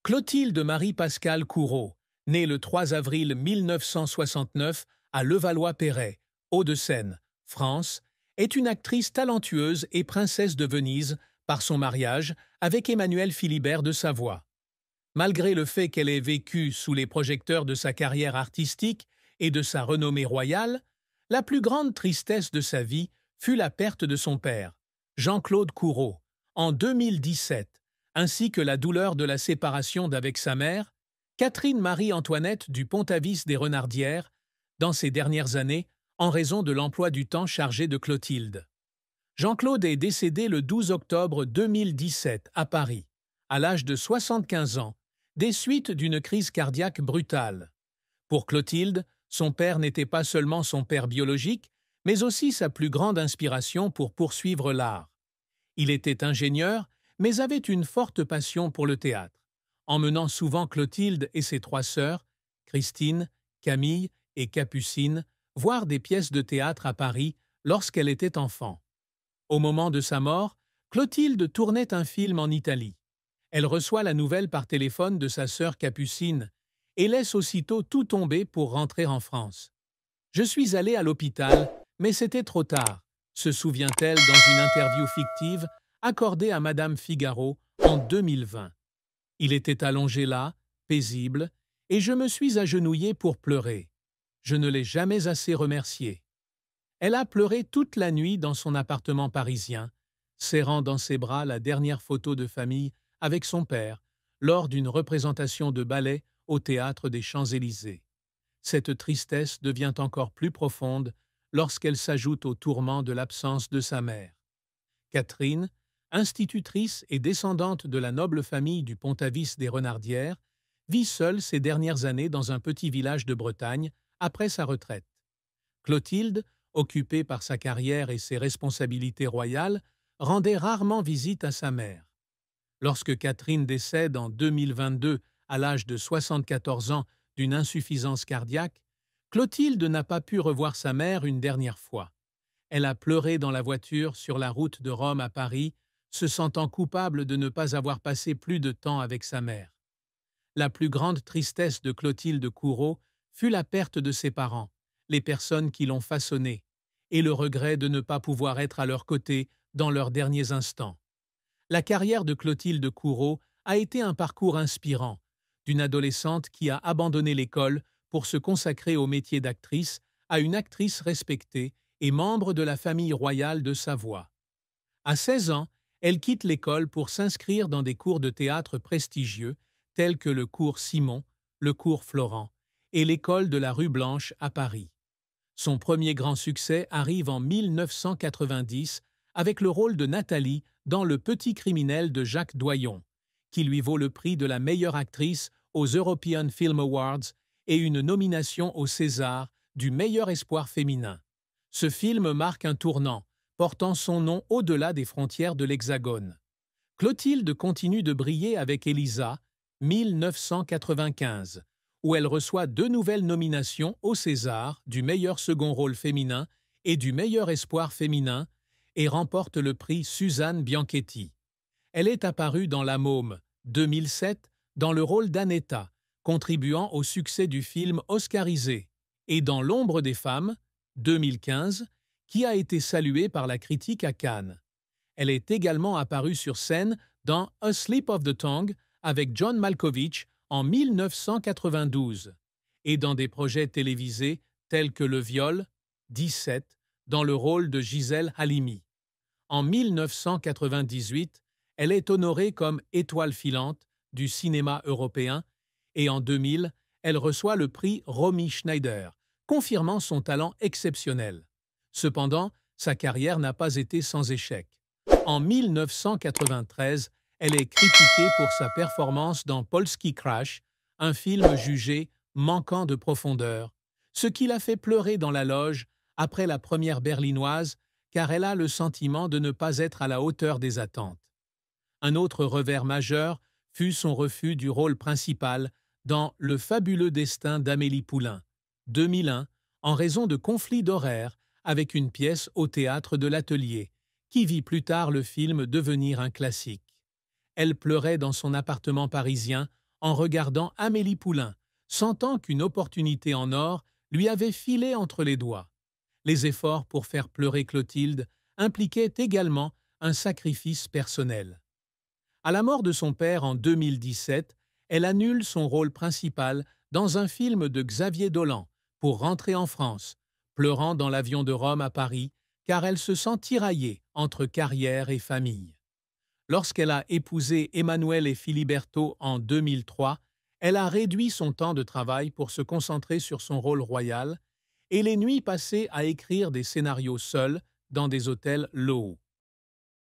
Clotilde Marie-Pascale Courreau, née le 3 avril 1969 à Levallois-Perret, Hauts-de-Seine, France, est une actrice talentueuse et princesse de Venise par son mariage avec Emmanuel Philibert de Savoie. Malgré le fait qu'elle ait vécu sous les projecteurs de sa carrière artistique et de sa renommée royale, la plus grande tristesse de sa vie fut la perte de son père, Jean-Claude Courreau, en 2017, ainsi que la douleur de la séparation d'avec sa mère, Catherine Marie-Antoinette du Pontavis des Renardières, dans ces dernières années, en raison de l'emploi du temps chargé de Clotilde. Jean-Claude est décédé le 12 octobre 2017 à Paris, à l'âge de 75 ans, des suites d'une crise cardiaque brutale. Pour Clotilde, son père n'était pas seulement son père biologique, mais aussi sa plus grande inspiration pour poursuivre l'art. Il était ingénieur, mais avait une forte passion pour le théâtre, emmenant souvent Clotilde et ses trois sœurs, Christine, Camille et Capucine, voir des pièces de théâtre à Paris lorsqu'elle était enfant. Au moment de sa mort, Clotilde tournait un film en Italie. Elle reçoit la nouvelle par téléphone de sa sœur Capucine et laisse aussitôt tout tomber pour rentrer en France. « Je suis allée à l'hôpital, mais c'était trop tard », se souvient-elle dans une interview fictive accordée à Madame Figaro en 2020. « Il était allongé là, paisible, et je me suis agenouillée pour pleurer. Je ne l'ai jamais assez remercié. » Elle a pleuré toute la nuit dans son appartement parisien, serrant dans ses bras la dernière photo de famille avec son père lors d'une représentation de ballet au théâtre des Champs-Élysées. Cette tristesse devient encore plus profonde lorsqu'elle s'ajoute au tourment de l'absence de sa mère. Catherine, institutrice et descendante de la noble famille du Pontavis des Renardières, vit seule ces dernières années dans un petit village de Bretagne après sa retraite. Clotilde, occupée par sa carrière et ses responsabilités royales, rendait rarement visite à sa mère. Lorsque Catherine décède en 2022 à l'âge de 74 ans d'une insuffisance cardiaque, Clotilde n'a pas pu revoir sa mère une dernière fois. Elle a pleuré dans la voiture sur la route de Rome à Paris, se sentant coupable de ne pas avoir passé plus de temps avec sa mère. La plus grande tristesse de Clotilde Courreau fut la perte de ses parents, les personnes qui l'ont façonnée, et le regret de ne pas pouvoir être à leur côté dans leurs derniers instants. La carrière de Clotilde Courreau a été un parcours inspirant, d'une adolescente qui a abandonné l'école pour se consacrer au métier d'actrice à une actrice respectée et membre de la famille royale de Savoie. À 16 ans, elle quitte l'école pour s'inscrire dans des cours de théâtre prestigieux tels que le cours Simon, le cours Florent et l'école de la rue Blanche à Paris. Son premier grand succès arrive en 1990 avec le rôle de Nathalie dans Le Petit criminel de Jacques Doyon, qui lui vaut le prix de la meilleure actrice aux European Film Awards et une nomination au César du meilleur espoir féminin. Ce film marque un tournant, portant son nom au-delà des frontières de l'Hexagone. Clotilde continue de briller avec Elisa, 1995, où elle reçoit 2 nouvelles nominations au César du meilleur second rôle féminin et du meilleur espoir féminin et remporte le prix Suzanne Bianchetti. Elle est apparue dans La Môme, 2007, dans le rôle d'Annetta, contribuant au succès du film oscarisé, et dans L'ombre des femmes, 2015, qui a été salué par la critique à Cannes. Elle est également apparue sur scène dans A Slip of the Tongue avec John Malkovich en 1992 et dans des projets télévisés tels que Le Viol, 17, dans le rôle de Gisèle Halimi. En 1998, elle est honorée comme étoile filante du cinéma européen et en 2000, elle reçoit le prix Romy Schneider, confirmant son talent exceptionnel. Cependant, sa carrière n'a pas été sans échec. En 1993, elle est critiquée pour sa performance dans Polski Crash, un film jugé manquant de profondeur, ce qui l'a fait pleurer dans la loge après la première berlinoise car elle a le sentiment de ne pas être à la hauteur des attentes. Un autre revers majeur fut son refus du rôle principal dans Le fabuleux destin d'Amélie Poulain, 2001, en raison de conflits d'horaires avec une pièce au théâtre de l'Atelier, qui vit plus tard le film devenir un classique. Elle pleurait dans son appartement parisien en regardant Amélie Poulain, sentant qu'une opportunité en or lui avait filé entre les doigts. Les efforts pour faire pleurer Clotilde impliquaient également un sacrifice personnel. À la mort de son père en 2017, elle annule son rôle principal dans un film de Xavier Dolan pour rentrer en France, pleurant dans l'avion de Rome à Paris, car elle se sent tiraillée entre carrière et famille. Lorsqu'elle a épousé Emmanuel et Filiberto en 2003, elle a réduit son temps de travail pour se concentrer sur son rôle royal et les nuits passées à écrire des scénarios seuls dans des hôtels low.